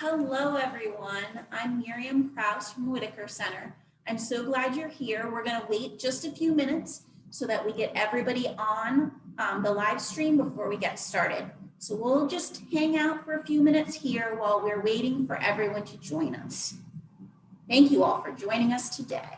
Hello, everyone. I'm Miriam Kraus from Whitaker Center. I'm so glad you're here. We're going to wait just a few minutes so that we get everybody on the live stream before we get started. So we'll just hang out for a few minutes here while we're waiting for everyone to join us. Thank you all for joining us today.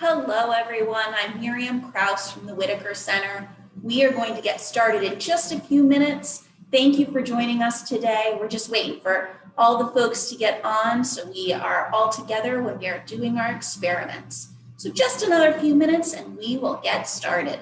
Hello, everyone. I'm Miriam Kraus from the Whitaker Center. We are going to get started in just a few minutes. Thank you for joining us today. We're just waiting for all the folks to get on so we are all together when we are doing our experiments. So just another few minutes and we will get started.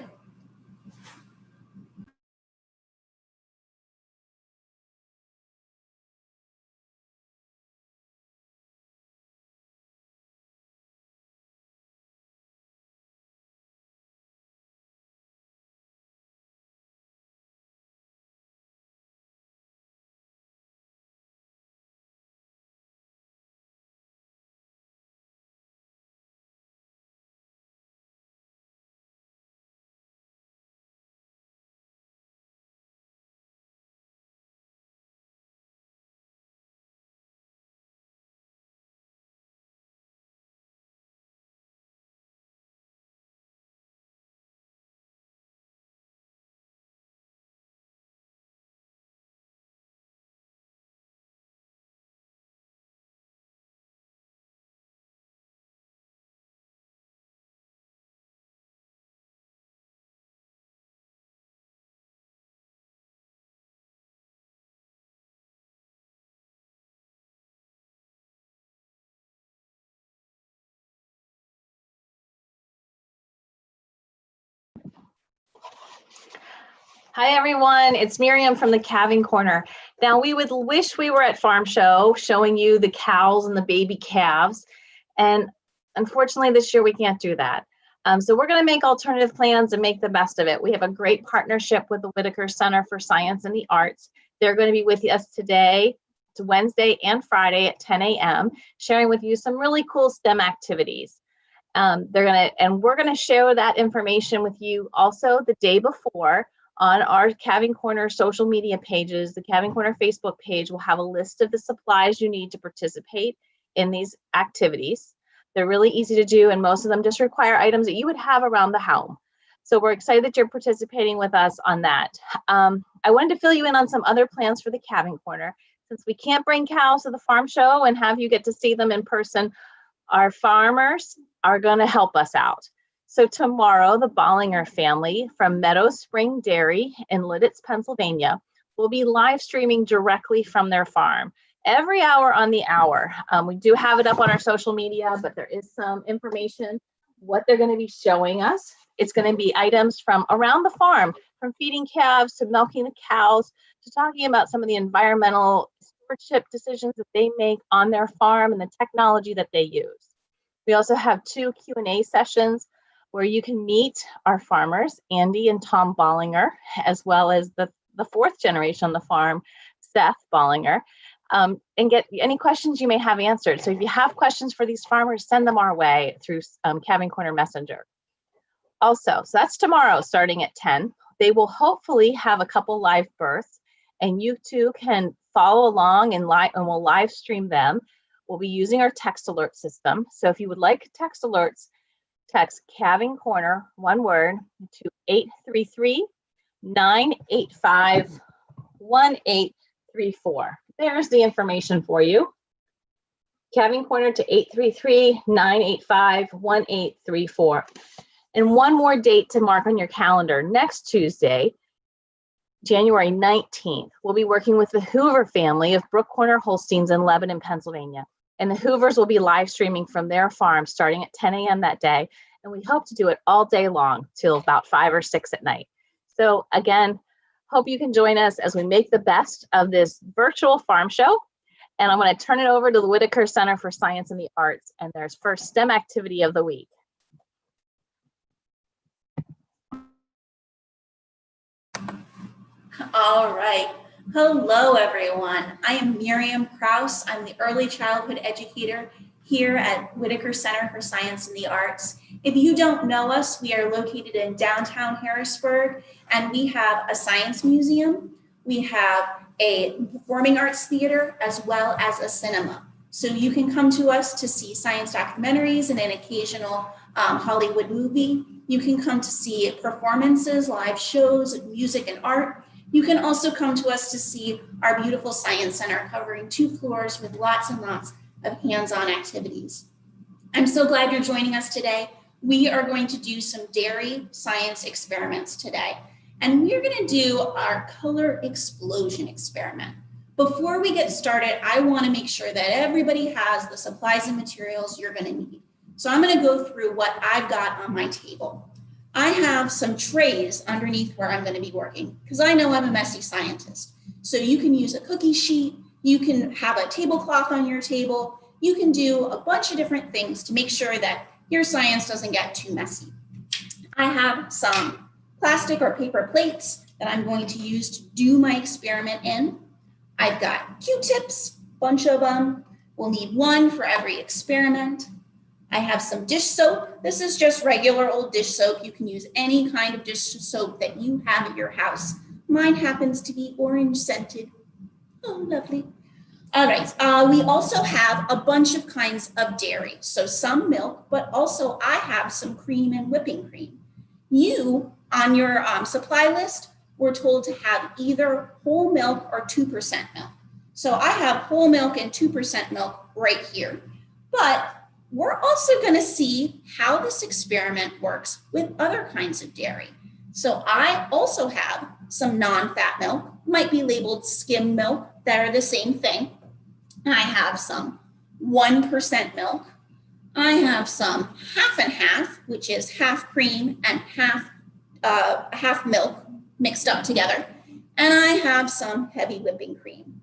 Hi everyone, it's Miriam from the Calving Corner. Now we would wish we were at Farm Show showing you the cows and the baby calves, and unfortunately this year we can't do that. So we're going to make alternative plans and make the best of it. We have a great partnership with the Whitaker Center for Science and the Arts. They're going to be with us today, to Wednesday and Friday at 10 a.m., sharing with you some really cool STEM activities. We're gonna share that information with you also the day before on our Calving Corner social media pages. The Calving Corner Facebook page will have a list of the supplies you need to participate in these activities. They're really easy to do, and most of them just require items that you would have around the home. So we're excited that you're participating with us on that. I wanted to fill you in on some other plans for the Calving Corner. Since we can't bring cows to the farm show and have you get to see them in person, our farmers are going to help us out. So tomorrow, the Bollinger family from Meadow Spring Dairy in Lidditz, Pennsylvania, will be live streaming directly from their farm every hour on the hour. We do have it up on our social media, but there is some information what they're going to be showing us. It's going to be items from around the farm, from feeding calves to milking the cows to talking about some of the environmental stewardship decisions that they make on their farm and the technology that they use. We also have 2 Q&A sessions where you can meet our farmers, Andy and Tom Bollinger, as well as the 4th generation on the farm, Seth Bollinger, and get any questions you may have answered. So if you have questions for these farmers, send them our way through Calving Corner Messenger. Also, so that's tomorrow starting at 10. They will hopefully have a couple live births, and you too can follow along and we'll live stream them. We'll be using our text alert system. So if you would like text alerts, text Calving Corner, one word, to 833-985-1834. There's the information for you. Calving Corner to 833-985-1834. And one more date to mark on your calendar. Next Tuesday, January 19th, we'll be working with the Hoover family of Brook Corner Holsteins in Lebanon, Pennsylvania. And the Hoovers will be live streaming from their farm starting at 10 a.m. that day. And we hope to do it all day long till about 5 or 6 at night. So again, hope you can join us as we make the best of this virtual farm show. And I'm going to turn it over to the Whitaker Center for Science and the Arts and their first STEM activity of the week. All right. Hello, everyone. I am Miriam Kraus. I'm the early childhood educator here at Whitaker Center for Science and the Arts. If you don't know us, we are located in downtown Harrisburg, and we have a science museum. We have a performing arts theater, as well as a cinema. So you can come to us to see science documentaries and an occasional Hollywood movie. You can come to see performances, live shows, music and art. You can also come to us to see our beautiful science center covering 2 floors with lots and lots of hands-on activities. I'm so glad you're joining us today. We are going to do some dairy science experiments today. And we're going to do our color explosion experiment. Before we get started, I want to make sure that everybody has the supplies and materials you're going to need. So I'm going to go through what I've got on my table. I have some trays underneath where I'm going to be working because I know I'm a messy scientist. So you can use a cookie sheet, you can have a tablecloth on your table, you can do a bunch of different things to make sure that your science doesn't get too messy. I have some plastic or paper plates that I'm going to use to do my experiment in. I've got Q-tips, bunch of them. We'll need one for every experiment. I have some dish soap. This is just regular old dish soap. You can use any kind of dish soap that you have at your house. Mine happens to be orange scented. Oh, lovely. All right, we also have a bunch of kinds of dairy. So some milk, but also I have some cream and whipping cream. You, on your supply list, were told to have either whole milk or 2% milk. So I have whole milk and 2% milk right here. But we're also going to see how this experiment works with other kinds of dairy. So I also have some non-fat milk, might be labeled skim milk, that are the same thing. I have some 1% milk. I have some half and half, which is half cream and half milk mixed up together. And I have some heavy whipping cream.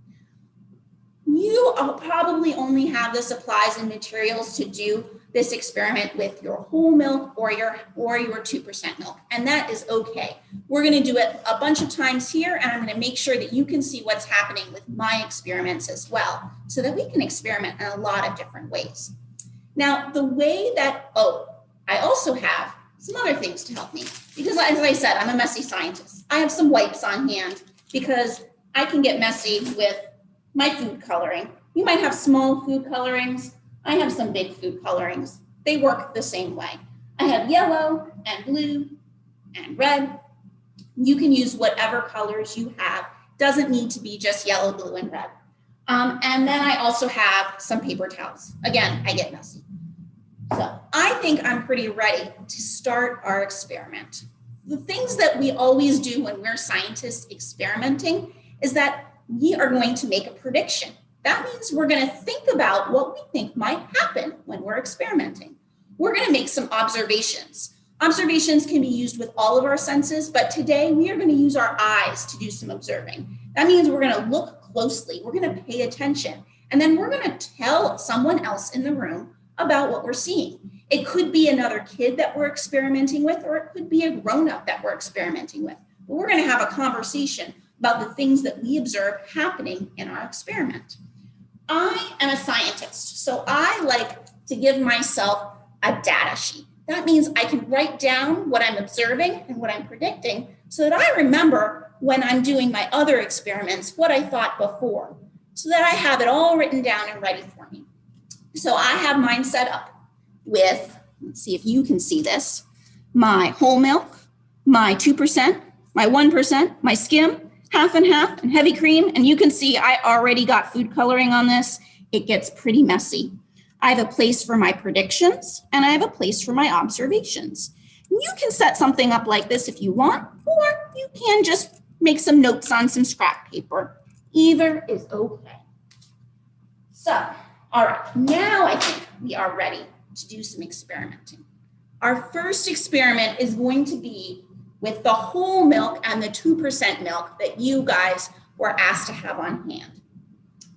You probably only have the supplies and materials to do this experiment with your whole milk or your 2% milk, and that is okay. We're going to do it a bunch of times here, and I'm going to make sure that you can see what's happening with my experiments as well, so that we can experiment in a lot of different ways. Now, the way that, I also have some other things to help me, because as I said, I'm a messy scientist. I have some wipes on hand because I can get messy with my food coloring. You might have small food colorings. I have some big food colorings. They work the same way. I have yellow and blue and red. You can use whatever colors you have. Doesn't need to be just yellow, blue, and red. And then I also have some paper towels. Again, I get messy. So I think I'm pretty ready to start our experiment. The things that we always do when we're scientists experimenting is that we are going to make a prediction. That means we're going to think about what we think might happen when we're experimenting. We're going to make some observations. Observations can be used with all of our senses, but today we are going to use our eyes to do some observing. That means we're going to look closely, we're going to pay attention, and then we're going to tell someone else in the room about what we're seeing. It could be another kid that we're experimenting with, or it could be a grown-up that we're experimenting with. But we're going to have a conversation about the things that we observe happening in our experiment. I am a scientist, so I like to give myself a data sheet. That means I can write down what I'm observing and what I'm predicting so that I remember when I'm doing my other experiments what I thought before, so that I have it all written down and ready for me. So I have mine set up with, let's see if you can see this, my whole milk, my 2%, my 1%, my skim, half and half, and heavy cream. And you can see I already got food coloring on this. It gets pretty messy. I have a place for my predictions and I have a place for my observations. You can set something up like this if you want, or you can just make some notes on some scrap paper. Either is okay. So, all right, now I think we are ready to do some experimenting. Our first experiment is going to be with the whole milk and the 2% milk that you guys were asked to have on hand.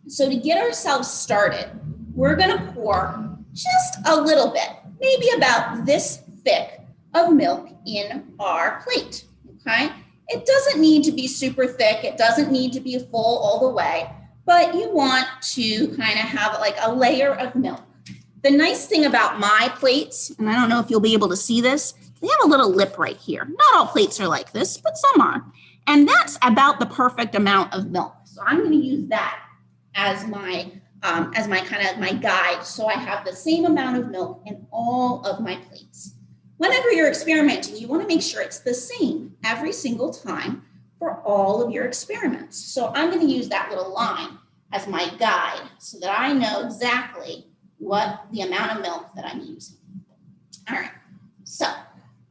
So to get ourselves started, we're gonna pour just a little bit, maybe about this thick of milk in our plate, okay? It doesn't need to be super thick. It doesn't need to be full all the way, but you want to kind of have like a layer of milk. The nice thing about my plates, and I don't know if you'll be able to see this, they have a little lip right here. Not all plates are like this, but some are. And that's about the perfect amount of milk. So I'm going to use that as my my guide. So I have the same amount of milk in all of my plates. Whenever you're experimenting, you want to make sure it's the same every single time for all of your experiments. So I'm going to use that little line as my guide so that I know exactly what the amount of milk that I'm using. All right, so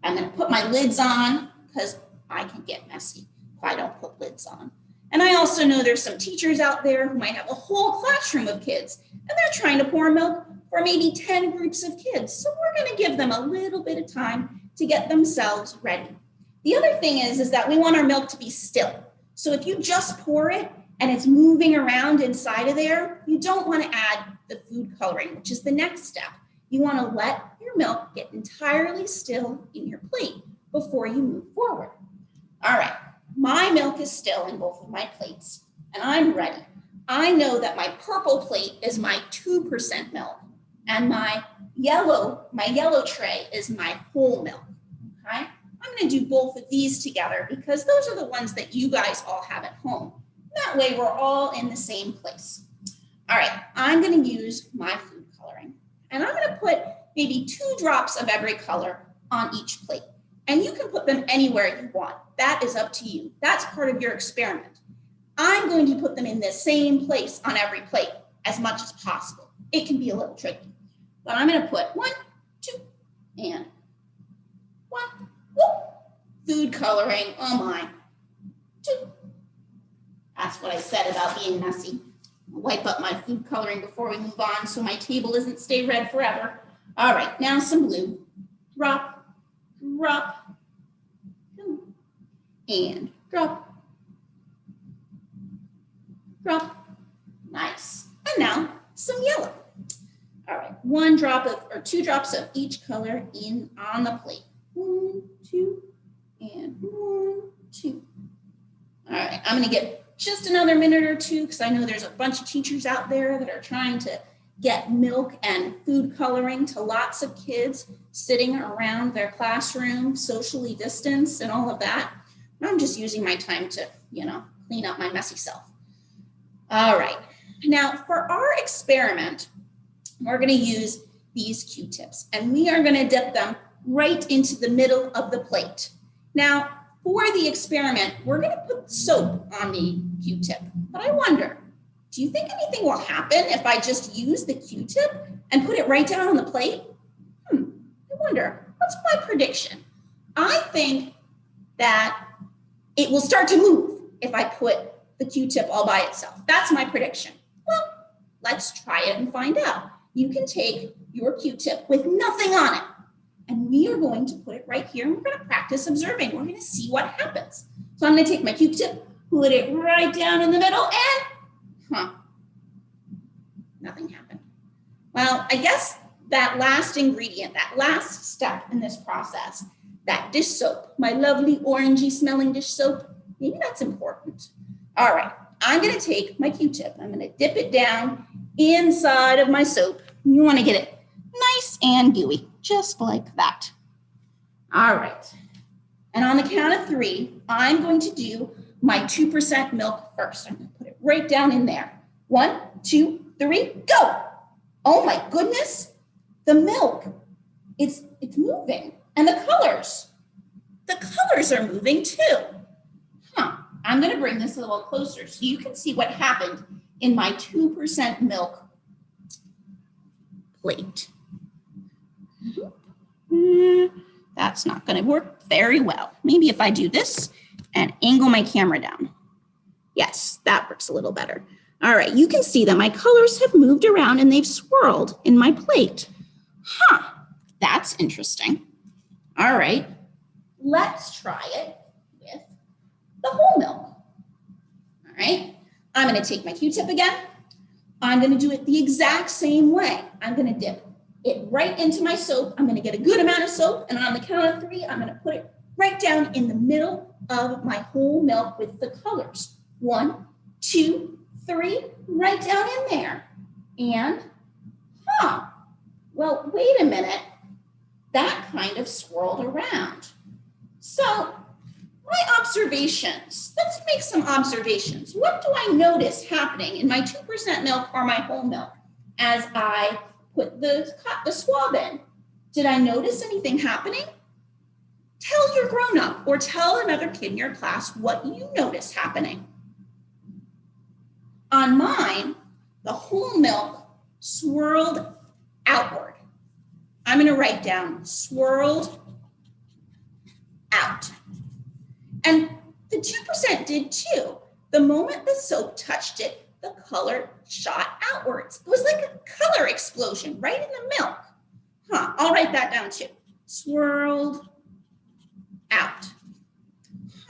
I'm going to put my lids on because I can get messy if I don't put lids on. And I also know there's some teachers out there who might have a whole classroom of kids and they're trying to pour milk for maybe 10 groups of kids. So we're going to give them a little bit of time to get themselves ready. The other thing is that we want our milk to be still. So if you just pour it and it's moving around inside of there, you don't want to add the food coloring, which is the next step. You want to let your milk get entirely still in your plate before you move forward. All right, my milk is still in both of my plates and I'm ready. I know that my purple plate is my 2% milk and my yellow tray is my whole milk, okay? I'm going to do both of these together because those are the ones that you guys all have at home. That way we're all in the same place. All right, I'm going to use my food coloring and I'm going to put maybe 2 drops of every color on each plate. And you can put them anywhere you want. That is up to you. That's part of your experiment. I'm going to put them in the same place on every plate as much as possible. It can be a little tricky, but I'm going to put 1, 2, and 1. Whoop. Food coloring, oh my, 2. That's what I said about being messy. I'll wipe up my food coloring before we move on so my table doesn't stay red forever. All right, now some blue. Drop, drop, and drop, drop. Nice. And now some yellow. All right, 1 drop of, or 2 drops of each color in on the plate. 1, 2, and 1, 2. All right, I'm gonna get just another minute or 2 because I know there's a bunch of teachers out there that are trying to get milk and food coloring to lots of kids sitting around their classroom, socially distanced and all of that. I'm just using my time to, clean up my messy self. All right, now for our experiment, we're gonna use these Q-tips and we are gonna dip them right into the middle of the plate. Now, for the experiment, we're gonna put soap on the Q-tip, but I wonder, do you think anything will happen if I just use the Q-tip and put it right down on the plate? I wonder, what's my prediction? I think that it will start to move if I put the Q-tip all by itself. That's my prediction. Well, let's try it and find out. You can take your Q-tip with nothing on it, and we are going to put it right here, and we're going to practice observing. We're going to see what happens. So I'm going to take my Q-tip, put it right down in the middle, and nothing happened. Well, I guess that last ingredient, that last step in this process, that dish soap, my lovely orangey smelling dish soap, maybe that's important. All right, I'm going to take my Q-tip. I'm going to dip it down inside of my soap. You want to get it Nice and gooey, just like that. All right. And on the count of 3, I'm going to do my 2% milk first. I'm going to put it right down in there. 1, 2, 3, go. Oh my goodness. The milk, it's moving. And the colors are moving too. I'm going to bring this a little closer so you can see what happened in my 2% milk plate. That's not going to work very well. Maybe if I do this and angle my camera down. Yes, that works a little better. All right, you can see that my colors have moved around and they've swirled in my plate. That's interesting. All right, let's try it with the whole milk. All right, I'm going to take my Q-tip again. I'm going to do it the exact same way. I'm going to dip it right into my soap. I'm going to get a good amount of soap, and on the count of 3, I'm going to put it right down in the middle of my whole milk with the colors. 1, 2, 3, right down in there. And, well, wait a minute. That kind of swirled around. So, my observations, let's make some observations. What do I notice happening in my 2% milk or my whole milk as I put the swab in? Did I notice anything happening? Tell your grown-up or tell another kid in your class what you notice happening. On mine, the whole milk swirled outward. I'm going to write down swirled out. And the 2% did too. The moment the soap touched it, the color shot outwards. It was like a color explosion right in the milk. I'll write that down too. Swirled out.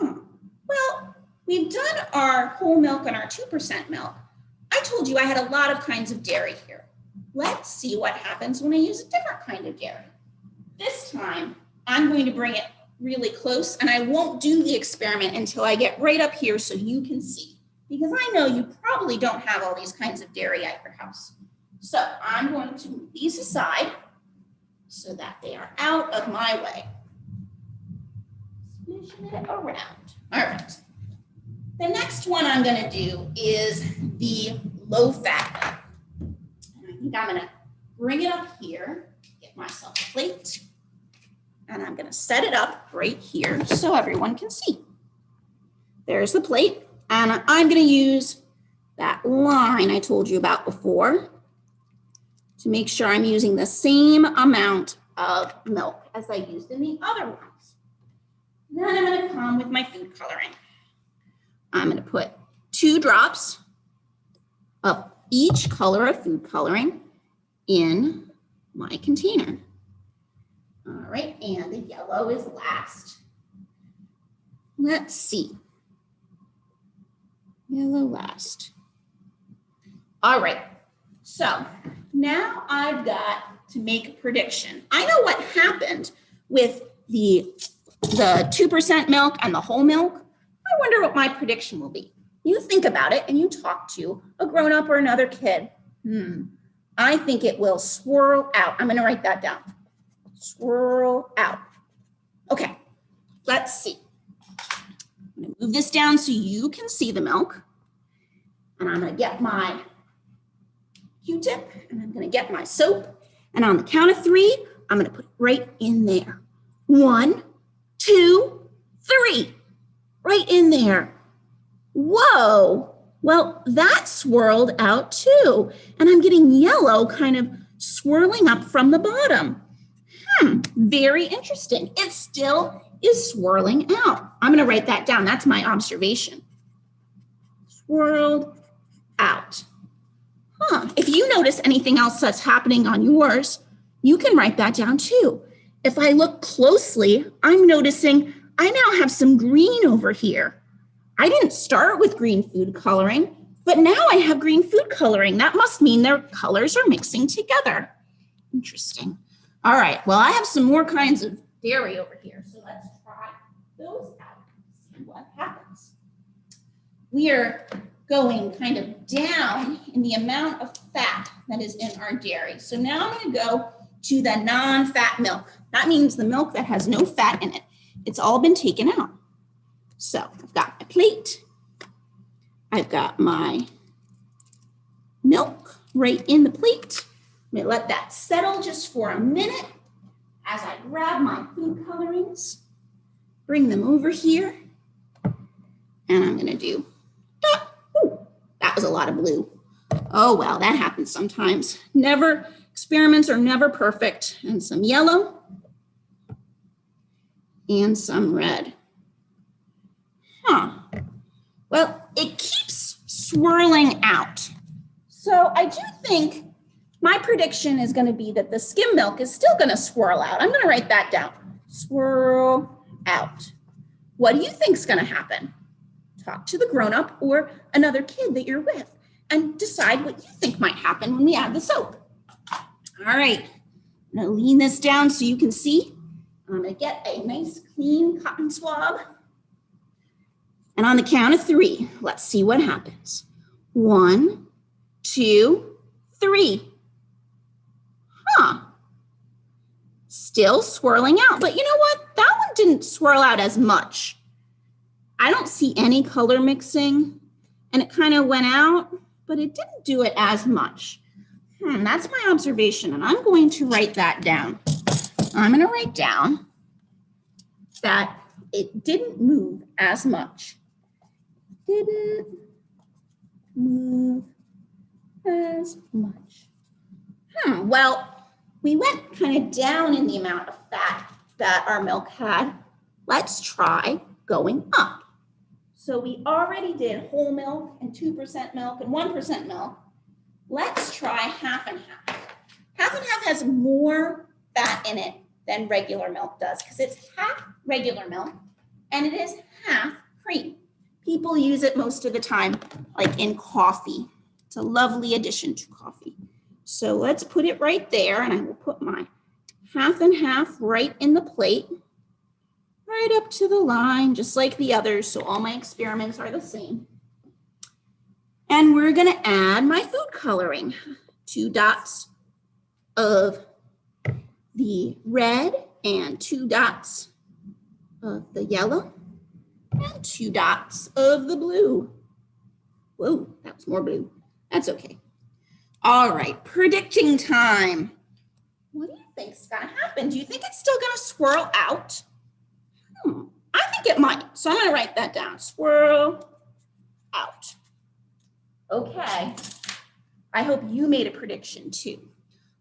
Well, we've done our whole milk and our 2% milk. I told you I had a lot of kinds of dairy here. Let's see what happens when I use a different kind of dairy. This time, I'm going to bring it really close, and I won't do the experiment until I get right up here so you can see, because I know you probably don't have all these kinds of dairy at your house. So I'm going to move these aside so that they are out of my way. Smishing it around. All right. The next one I'm going to do is the low-fat milk. And I think I'm going to bring it up here, get myself a plate, and I'm going to set it up right here so everyone can see. There's the plate, and I'm going to use that line I told you about before to make sure I'm using the same amount of milk as I used in the other ones. Then I'm going to come with my food coloring. I'm going to put 2 drops of each color of food coloring in my container. All right, and the yellow is last. Let's see. Yellow last. All right, so now I've got to make a prediction. I know what happened with the 2% milk and the whole milk. I wonder what my prediction will be. You think about it and you talk to a grown-up or another kid. I think it will swirl out. I'm going to write that down. Swirl out. Okay, let's see. I'm going to move this down so you can see the milk. And I'm going to get my Q-tip and I'm going to get my soap. And on the count of 3, I'm going to put it right in there. 1, 2, 3. Right in there. Whoa. Well, that swirled out too. And I'm getting yellow kind of swirling up from the bottom. Very interesting. It still is swirling out. I'm going to write that down. That's my observation. Swirled out. If you notice anything else that's happening on yours, you can write that down too. If I look closely, I'm noticing I now have some green over here. I didn't start with green food coloring, but now I have green food coloring. That must mean their colors are mixing together. Interesting. All right, well, I have some more kinds of dairy over here, so let's try those out and see what happens. We are going kind of down in the amount of fat that is in our dairy. So now I'm going to go to the non-fat milk. That means the milk that has no fat in it. It's all been taken out. So I've got my plate. I've got my milk right in the plate. I'm gonna let that settle just for a minute as I grab my food colorings, bring them over here, and I'm gonna do, that was a lot of blue. Oh, well, that happens sometimes. Experiments are never perfect. And some yellow and some red. Well, it keeps swirling out. So I do think my prediction is going to be that the skim milk is still going to swirl out. I'm going to write that down. Swirl out. What do you think is going to happen? Talk to the grown-up or another kid that you're with and decide what you think might happen when we add the soap. All right, I'm going to lean this down so you can see. I'm going to get a nice clean cotton swab. And on the count of 3, let's see what happens. 1, 2, 3. Still swirling out, but you know what? That one didn't swirl out as much. I don't see any color mixing, and it kind of went out, but it didn't do it as much. That's my observation, and I'm going to write that down. I'm going to write down that it didn't move as much. Didn't move as much. Well, we went kind of down in the amount of fat that our milk had. Let's try going up. So we already did whole milk and 2% milk and 1% milk. Let's try half and half. Half and half has more fat in it than regular milk does because it's half regular milk and it is half cream. People use it most of the time, like in coffee. It's a lovely addition to coffee. So let's put it right there, and I will put my half and half right in the plate, right up to the line, just like the others, so all my experiments are the same. And we're gonna add my food coloring. 2 dots of the red and 2 dots of the yellow and 2 dots of the blue. Whoa, that was more blue. That's okay. All right, predicting time. What do you think is gonna happen? Do you think it's still gonna swirl out? I think it might, so I'm gonna write that down. Swirl out. Okay, I hope you made a prediction too.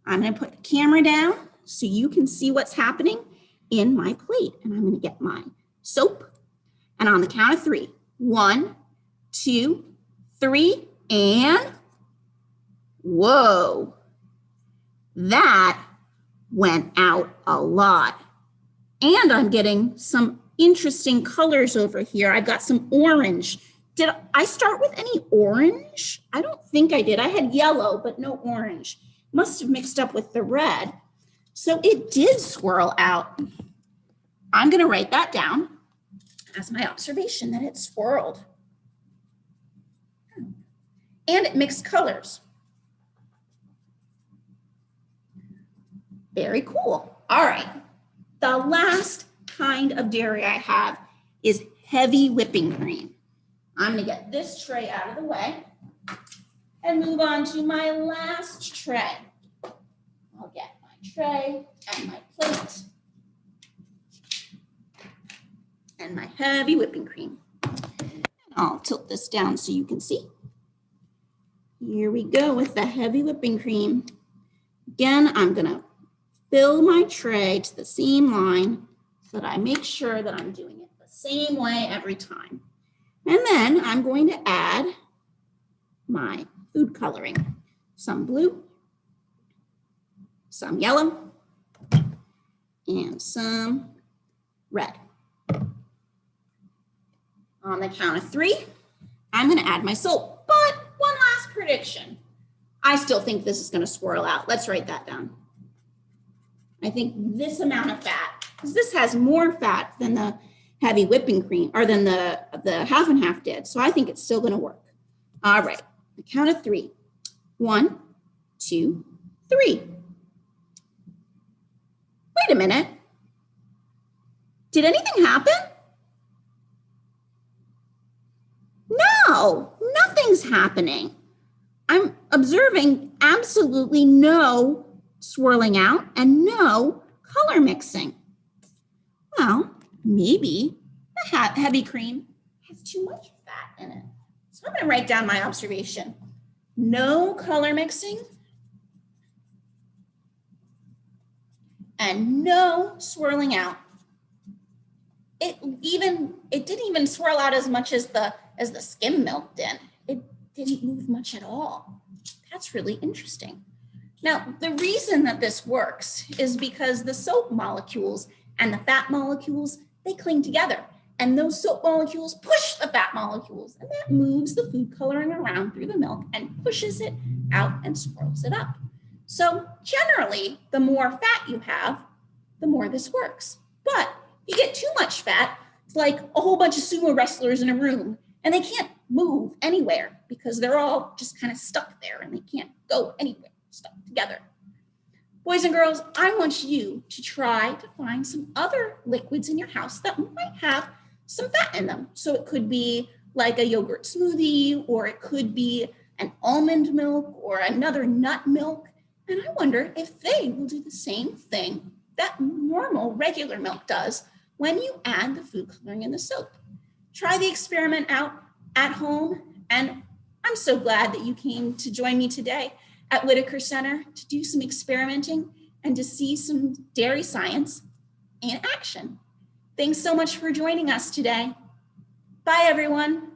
I'm gonna put the camera down so you can see what's happening in my plate. And I'm gonna get my soap. And on the count of 3, 1, 2, 3, and whoa, that went out a lot. And I'm getting some interesting colors over here. I've got some orange. Did I start with any orange? I don't think I did. I had yellow, but no orange. Must have mixed up with the red. So it did swirl out. I'm gonna write that down as my observation that it swirled. And it mixed colors. Very cool. All right. The last kind of dairy I have is heavy whipping cream. I'm going to get this tray out of the way and move on to my last tray. I'll get my tray and my plate and my heavy whipping cream. I'll tilt this down so you can see. Here we go with the heavy whipping cream. Again, I'm going to fill my tray to the same line so that I make sure that I'm doing it the same way every time. And then I'm going to add my food coloring. Some blue, some yellow, and some red. On the count of 3, I'm going to add my soap. But one last prediction. I still think this is going to swirl out. Let's write that down. I think this amount of fat, because this has more fat than the heavy whipping cream, or than the half and half did. So I think it's still going to work. All right, the count of 3. 1, 2, 3. Wait a minute. Did anything happen? No, nothing's happening. I'm observing absolutely no swirling out and no color mixing. Well, maybe the heavy cream has too much fat in it. So I'm going to write down my observation. No color mixing and no swirling out. It didn't even swirl out as much as the skim milk did. It didn't move much at all. That's really interesting. Now, the reason that this works is because the soap molecules and the fat molecules, they cling together. And those soap molecules push the fat molecules, and that moves the food coloring around through the milk and pushes it out and swirls it up. So generally, the more fat you have, the more this works. But you get too much fat, it's like a whole bunch of sumo wrestlers in a room, and they can't move anywhere because they're all just kind of stuck there and they can't go anywhere, stuck together. Boys and girls, I want you to try to find some other liquids in your house that might have some fat in them. So it could be like a yogurt smoothie, or it could be an almond milk or another nut milk. And I wonder if they will do the same thing that normal regular milk does when you add the food coloring in the soap. Try the experiment out at home, and I'm so glad that you came to join me today at Whitaker Center to do some experimenting and to see some dairy science in action. Thanks so much for joining us today. Bye, everyone.